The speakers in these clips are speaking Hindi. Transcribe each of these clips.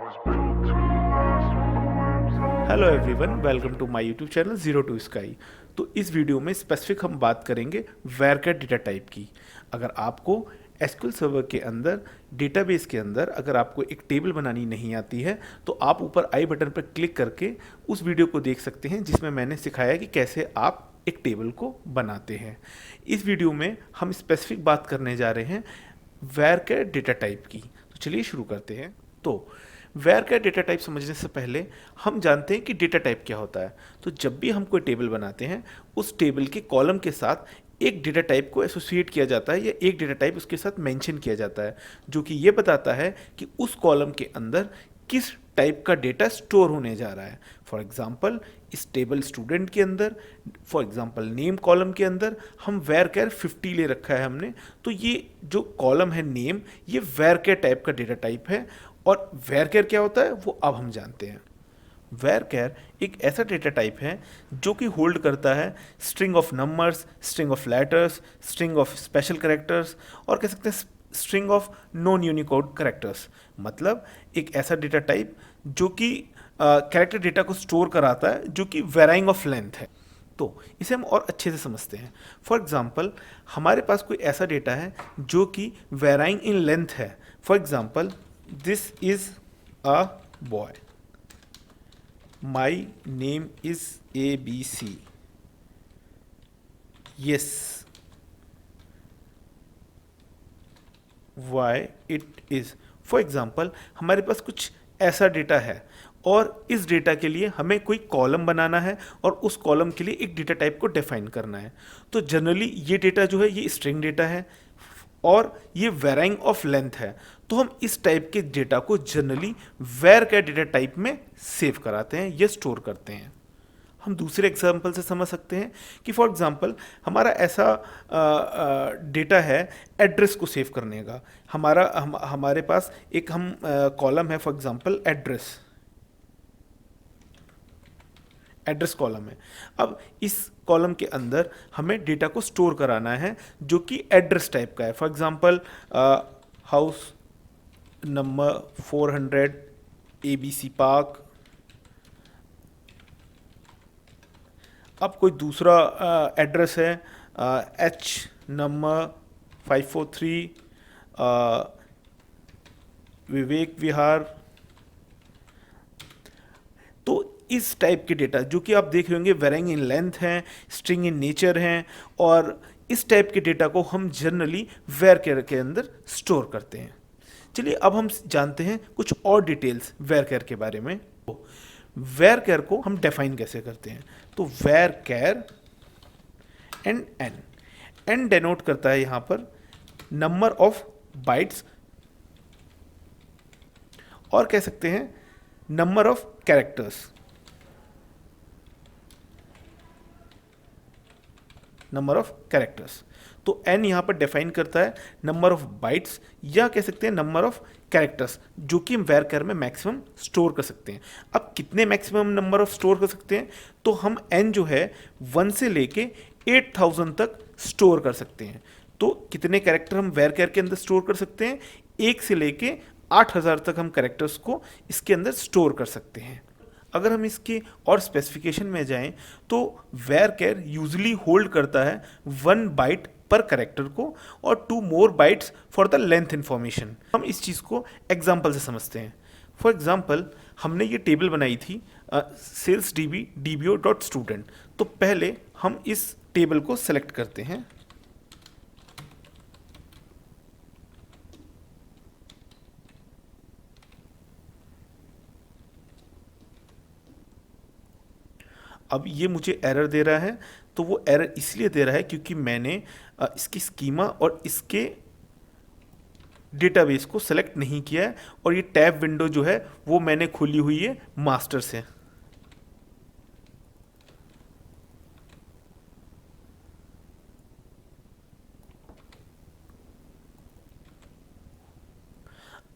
Hello everyone, welcome to my YouTube channel zero to sky. तो इस वीडियो में स्पेसिफिक हम बात करेंगे वेरकैट डेटा टाइप की। अगर आपको एसक्यूएल सर्वर के अंदर डेटाबेस के अंदर अगर आपको एक टेबल बनानी नहीं आती है तो आप ऊपर आई बटन पर क्लिक करके उस वीडियो को देख सकते हैं जिसमें मैंने सिखाया कि कैसे आप एक टेबल को बनाते हैं। इस वीडियो में हम स्पेसिफिक बात करने जा रहे हैं वेरकैट डेटा टाइप की। तो चलिए शुरू करते हैं। तो वेरकैट डेटा टाइप समझने से पहले हम जानते हैं कि डेटा टाइप क्या होता है। तो जब भी हम कोई टेबल बनाते हैं उस टेबल के कॉलम के साथ एक डेटा टाइप को एसोसिएट किया जाता है या एक डेटा टाइप उसके साथ मेंशन किया जाता है, जो कि ये बताता है कि उस कॉलम के अंदर किस टाइप का डेटा स्टोर होने जा रहा है। फॉर एग्जांपल इस टेबल स्टूडेंट के अंदर, फॉर एग्जांपल नेम कॉलम के अंदर हम वेरकैर 50 ले रखा है हमने, तो ये जो कॉलम है नेम, ये वेरकैर टाइप का डेटा टाइप है। और वेरकैर क्या होता है वो अब हम जानते हैं। वेरकैर एक ऐसा डेटा टाइप है जो कि होल्ड करता है string of numbers, string of letters, string of special characters और कह सकते हैं string of non Unicode characters. मतलब एक ऐसा डेटा टाइप जो कि कैरेक्टर डेटा को स्टोर कराता है जो कि वेराइंग ऑफ लेंथ है। तो इसे हम और अच्छे से समझते हैं। फॉर एग्जाम्पल हमारे पास कोई ऐसा डेटा है जो कि वेराइंग इन लेंथ है। For example this is a boy, my name is ABC, yes, why it is। For example हमारे पास कुछ ऐसा डेटा है और इस डेटा के लिए हमें कोई कॉलम बनाना है और उस कॉलम के लिए एक डेटा टाइप को डिफाइन करना है। तो जनरली ये डेटा जो है ये स्ट्रिंग डेटा है और ये वेराइंग ऑफ लेंथ है। तो हम इस टाइप के डेटा को जनरली वेरकैर डेटा टाइप में सेव कराते हैं या स्टोर करते हैं। हम दूसरे एग्जांपल से समझ सकते हैं कि फॉर एग्जांपल हमारा ऐसा डेटा है एड्रेस को सेव करने का। हमारे पास एक कॉलम है, फॉर एग्जांपल एड्रेस कॉलम है। अब इस कॉलम के अंदर हमें डेटा को स्टोर कराना है जो कि एड्रेस टाइप का है। For example house number 400 ABC park. अब कोई दूसरा एड्रेस है H नंबर 543 विवेक विहार। तो इस टाइप के डेटा जो कि आप देख रहे होंगे वेराइंग इन लेंथ हैं, स्ट्रिंग इन नेचर हैं, और इस टाइप के डेटा को हम जनरली वेरकैर के अंदर स्टोर करते हैं। चलिए अब हम जानते हैं कुछ और डिटेल्स वेरकैर के बारे में। वेरकैर को हम डिफाइन कैसे करते हैं। तो वेरकैर एन डेनोट करता है यहां पर नंबर ऑफ बाइट्स और कह सकते हैं number of characters. Number of characters तो एन यहां पर डिफाइन करता है नंबर ऑफ बाइट्स या कह सकते हैं नंबर ऑफ कैरेक्टर्स जो कि हम वेरकैर में मैक्सिमम स्टोर कर सकते हैं। अब कितने मैक्सिमम नंबर ऑफ स्टोर कर सकते हैं, तो हम एन जो है 1 से लेके 8000 तक स्टोर कर सकते हैं। तो कितने कैरेक्टर हम वेरकैर के अंदर स्टोर कर सकते हैं, 1 से लेके 8000 तक हम कैरेक्टर्स को इसके अंदर स्टोर कर सकते हैं। अगर हम इसके और स्पेसिफिकेशन में जाएं तो वेरकैर यूजली होल्ड करता है 1 बाइट पर कैरेक्टर को और 2 more bytes for the length information. हम इस चीज़ को एग्जाम्पल से समझते हैं। फॉर एग्जाम्पल हमने ये टेबल बनाई थी सेल्स डीबीओ डॉट स्टूडेंट। तो पहले हम इस टेबल को सेलेक्ट करते हैं। अब ये मुझे एरर दे रहा है, तो वो एरर इसलिए दे रहा है क्योंकि मैंने इसकी स्कीमा और इसके डेटाबेस को सेलेक्ट नहीं किया है और ये टैब विंडो जो है वो मैंने खोली हुई है मास्टर से।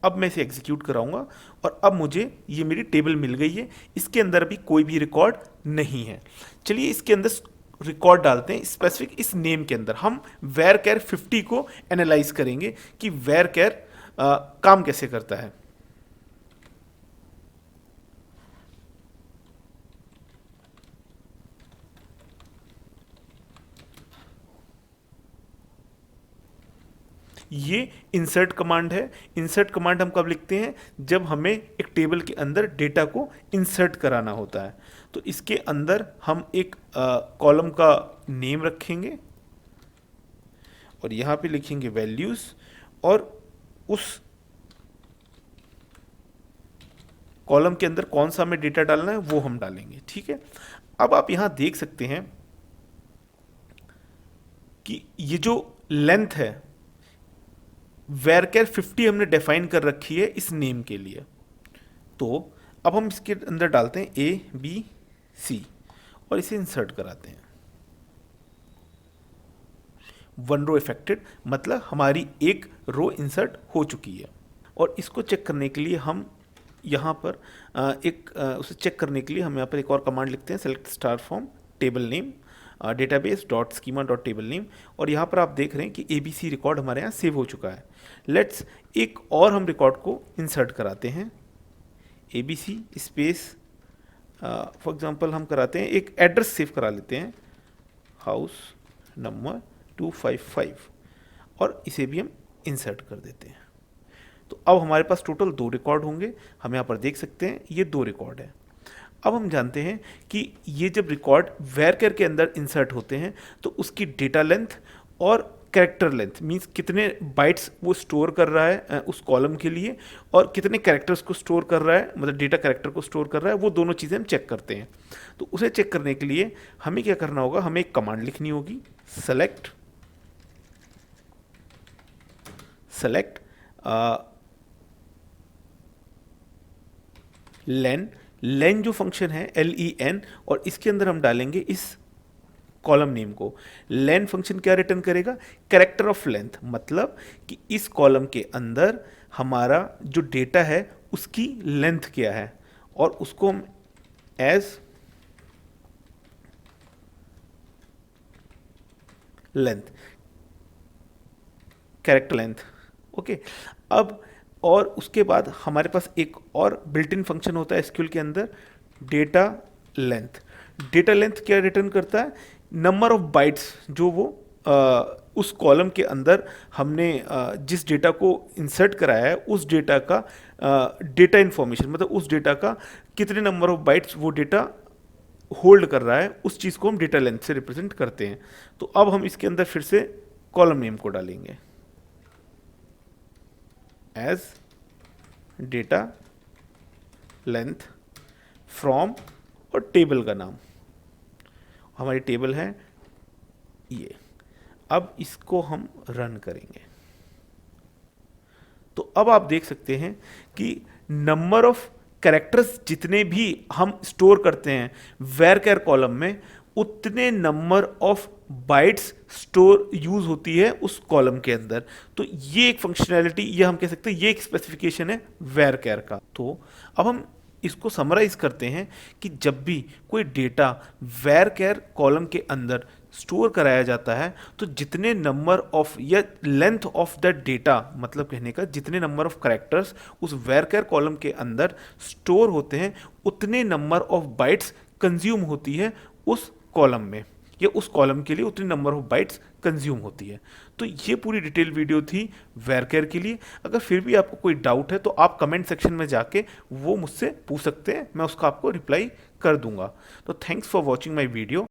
अब मैं इसे एग्जीक्यूट कराऊंगा और अब मुझे ये मेरी टेबल मिल गई है। इसके अंदर अभी कोई भी रिकॉर्ड नहीं है। चलिए इसके अंदर रिकॉर्ड डालते हैं स्पेसिफिक इस नेम के अंदर। हम वेरकैर 50 को एनालाइज करेंगे कि वेरकैर काम कैसे करता है। ये इंसर्ट कमांड है। इंसर्ट कमांड हम कब लिखते हैं? जब हमें एक टेबल के अंदर डेटा को इंसर्ट कराना होता है। तो इसके अंदर हम एक कॉलम का नेम रखेंगे और यहाँ पे लिखेंगे वैल्यूज़, और उस कॉलम के अंदर कौन सा हमें डेटा डालना है वो हम डालेंगे। ठीक है, अब आप यहाँ देख सकते हैं कि ये जो लेंथ है varchar 50 हमने डिफाइन कर रखी है इस नेम के लिए। तो अब हम इसके अंदर डालते हैं ABC और इसे इंसर्ट कराते हैं। वन रो इफेक्टेड, मतलब हमारी एक रो इंसर्ट हो चुकी है। और इसको चेक करने के लिए हम यहाँ पर उसे चेक करने के लिए हम यहाँ पर एक और कमांड लिखते हैं, select star from table name database dot schema dot table name, और यहाँ पर आप देख रहे हैं कि ABC रिकॉर्ड हमारे यहाँ सेव हो चुका है। लेट्स एक और हम रिकॉर्ड को इंसर्ट कराते हैं, ABC स्पेस फॉर एग्जांपल हम कराते हैं एक एड्रेस सेव करा लेते हैं, हाउस नंबर 255, और इसे भी हम इंसर्ट कर देते हैं। तो अब हमारे पास टोटल 2 रिकॉर्ड होंगे। हम यहाँ पर देख सकते हैं ये 2 रिकॉर्ड है। अब हम जानते हैं कि ये जब रिकॉर्ड varchar के अंदर इंसर्ट होते हैं तो उसकी डेटा लेंथ और कैरेक्टर लेंथ, मींस कितने बाइट्स वो स्टोर कर रहा है उस कॉलम के लिए, और कितने कैरेक्टर्स को स्टोर कर रहा है, मतलब डेटा कैरेक्टर को स्टोर कर रहा है, वो दोनों चीज़ें हम चेक करते हैं। तो उसे चेक करने के लिए हमें क्या करना होगा? हमें एक कमांड लिखनी होगी, सेलेक्ट लेन जो फंक्शन है LEN, और इसके अंदर हम डालेंगे इस कॉलम नेम को। लेन फंक्शन क्या रिटर्न करेगा? कैरेक्टर ऑफ लेंथ, मतलब कि इस कॉलम के अंदर हमारा जो डेटा है उसकी लेंथ क्या है, और उसको हम as length, character length, okay. अब और उसके बाद हमारे पास एक और बिल्ट इन फंक्शन होता है SQL के अंदर, डेटा लेंथ। डेटा लेंथ क्या रिटर्न करता है? नंबर ऑफ बाइट्स जो वो उस कॉलम के अंदर हमने जिस डेटा को इंसर्ट कराया है उस डेटा का डेटा इन्फॉर्मेशन, मतलब उस डेटा का कितने नंबर ऑफ बाइट्स वो डेटा होल्ड कर रहा है, उस चीज़ को हम डेटा लेंथ से रिप्रेजेंट करते हैं। तो अब हम इसके अंदर फिर से कॉलम नेम को डालेंगे एज डेटा लेंथ फ्रॉम, और टेबल का नाम हमारी टेबल है ये। अब इसको हम रन करेंगे तो अब आप देख सकते हैं कि नंबर ऑफ कैरेक्टर्स जितने भी हम स्टोर करते हैं varchar कॉलम में, उतने number of bytes store use होती है उस कॉलम के अंदर। तो ये एक फंक्शनैलिटी, ये हम कह सकते हैं ये एक स्पेसिफिकेशन है varchar का। तो अब हम इसको समराइज करते हैं कि जब भी कोई डेटा varchar कॉलम के अंदर स्टोर कराया जाता है तो जितने नंबर ऑफ या लेंथ ऑफ दैट डेटा, मतलब कहने का जितने नंबर ऑफ कैरेक्टर्स उस varchar कॉलम के अंदर स्टोर होते हैं, उतने नंबर ऑफ बाइट्स कंज्यूम होती है उस कॉलम में, या उस कॉलम के लिए उतनी नंबर ऑफ बाइट्स कंज्यूम होती है। तो ये पूरी डिटेल वीडियो थी varchar के लिए। अगर फिर भी आपको कोई डाउट है तो आप कमेंट सेक्शन में जाके वो मुझसे पूछ सकते हैं, मैं उसका आपको रिप्लाई कर दूंगा। तो thanks for watching my video.